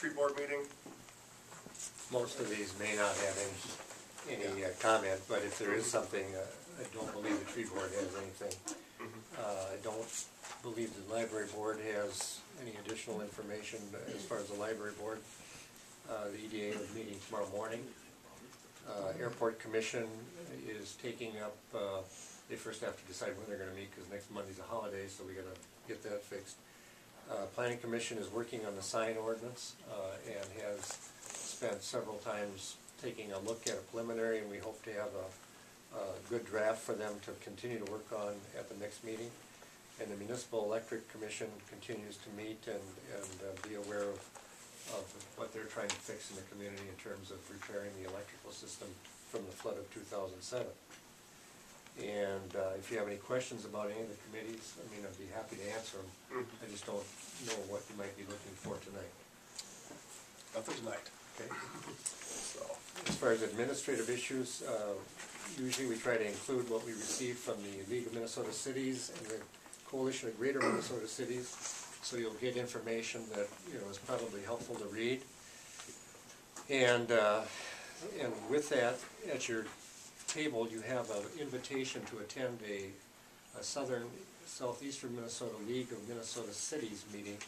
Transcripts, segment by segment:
tree board meeting? Most of these may not have any comment, but if there is something, I don't believe the tree board has anything. I don't believe the library board has any additional information as far as the library board. The EDA is meeting tomorrow morning. Airport Commission is taking up, they first have to decide when they're going to meet because next Monday's a holiday, so we got to get that fixed. Planning Commission is working on the sign ordinance and has spent several times taking a look at a preliminary, and we hope to have a good draft for them to continue to work on at the next meeting. And the Municipal Electric Commission continues to meet and be aware of what they're trying to fix in the community in terms of repairing the electrical system from the flood of 2007. And if you have any questions about any of the committees, I mean, I'd be happy to answer them. I just don't know what you might be looking for tonight. Nothing tonight. Okay. So, as far as administrative issues, usually we try to include what we receive from the League of Minnesota Cities and the Coalition of Greater Minnesota Cities, so you'll get information that is probably helpful to read. And with that, at your table, you have an invitation to attend a Southeastern Minnesota League of Minnesota Cities meeting.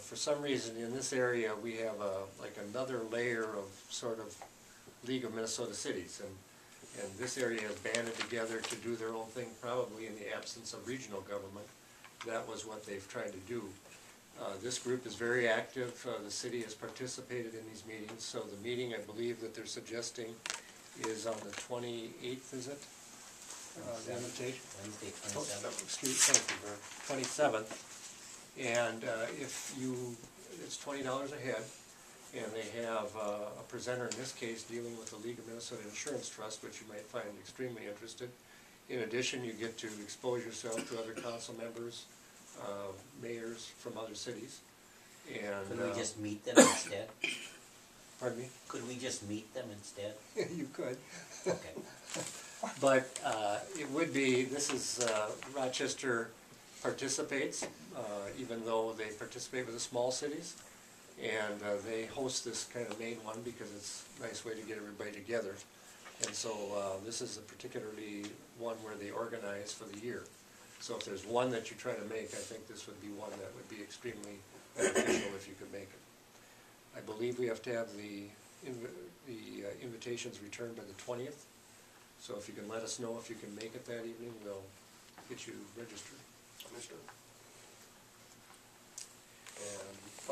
For some reason, in this area, we have like another layer of sort of League of Minnesota Cities, and this area has banded together to do their own thing, probably in the absence of regional government. That was what they've tried to do. This group is very active. The city has participated in these meetings, so the meeting, I believe, that they're suggesting is on the 28th, is it? The invitation? Wednesday, 27th. 27th. And it's $20 a head, and they have a presenter in this case dealing with the League of Minnesota Insurance Trust, which you might find extremely interested. In addition, you get to expose yourself to other council members, mayors from other cities. And could we just meet them instead? Pardon me? Could we just meet them instead? You could. Okay. But it would be, this is, Rochester participates, even though they participate with the small cities. And they host this kind of main one because it's a nice way to get everybody together. And so this is a particularly one where they organize for the year. So if there's one that you try to make, I think this would be one that would be extremely beneficial if you could make it. I believe we have to have the invitations returned by the 20th. So if you can let us know if you can make it that evening, we'll get you registered. Understood.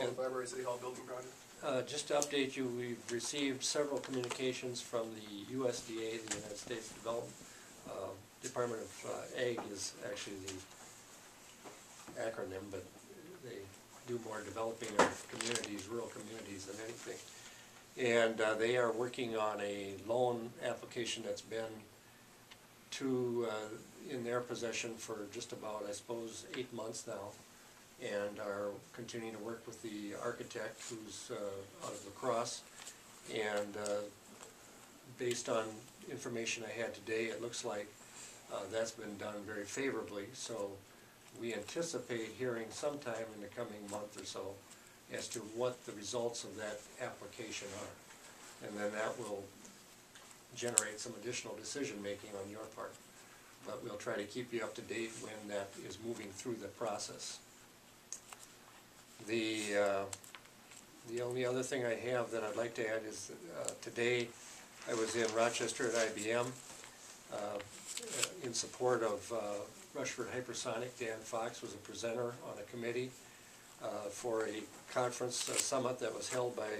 And Library City Hall building project? Just to update you, we've received several communications from the USDA, the United States Department of Ag is actually the acronym, but they do more developing of communities, rural communities, than anything. And they are working on a loan application that's been in their possession for just about, I suppose, 8 months now, and are continuing to work with the architect who's out of La Crosse. And based on information I had today, it looks like that's been done very favorably. So we anticipate hearing sometime in the coming month or so as to what the results of that application are. And then that will generate some additional decision making on your part. But we'll try to keep you up to date when that is moving through the process. The only other thing I have that I'd like to add is today I was in Rochester at IBM in support of Rushford Hypersonic. Dan Fox was a presenter on a committee for a conference summit that was held by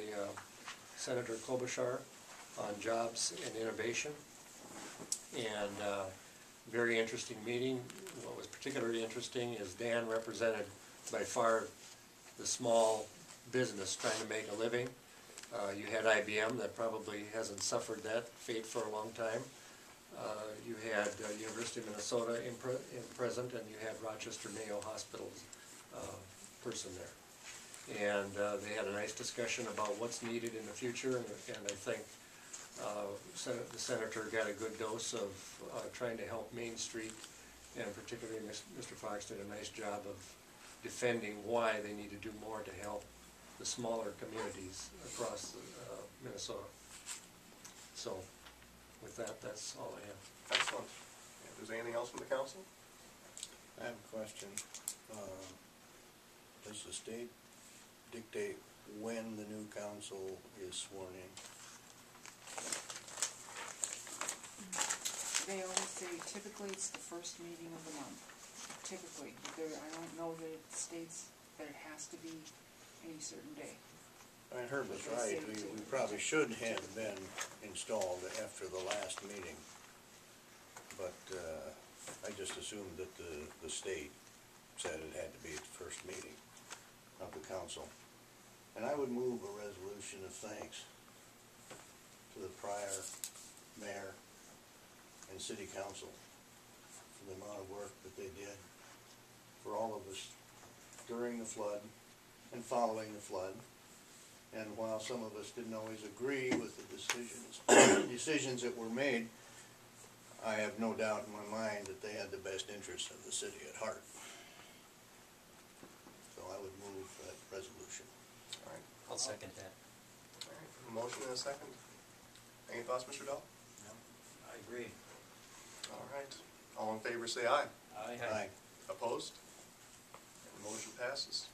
Senator Klobuchar on jobs and innovation. And very interesting meeting. What was particularly interesting is Dan represented by far the small business trying to make a living. You had IBM that probably hasn't suffered that fate for a long time. You had University of Minnesota in present, and you had Rochester Mayo Hospital's person there. And they had a nice discussion about what's needed in the future, and I think the senator got a good dose of trying to help Main Street, and particularly Mr. Fox did a nice job of defending why they need to do more to help the smaller communities across Minnesota. So, with that, that's all I have. Excellent. If there's anything else from the council? I have a question. Does the state dictate when the new council is sworn in? They always say typically it's the first meeting of the month. Typically. I don't know that it states that it has to be any certain day. I heard was right. We probably should have been installed after the last meeting. But I just assumed that the state said it had to be at the first meeting of the council. And I would move a resolution of thanks to the prior mayor and city council for the amount of work that they did for all of us during the flood and following the flood. And while some of us didn't always agree with the decisions that were made, I have no doubt in my mind that they had the best interests of the city at heart. So I would move that resolution. All right. I'll second that. All right. A motion and a second. Any thoughts, Mr. Dahl? No, I agree. All right. All in favor say aye. Aye. Aye. Opposed? And the motion passes.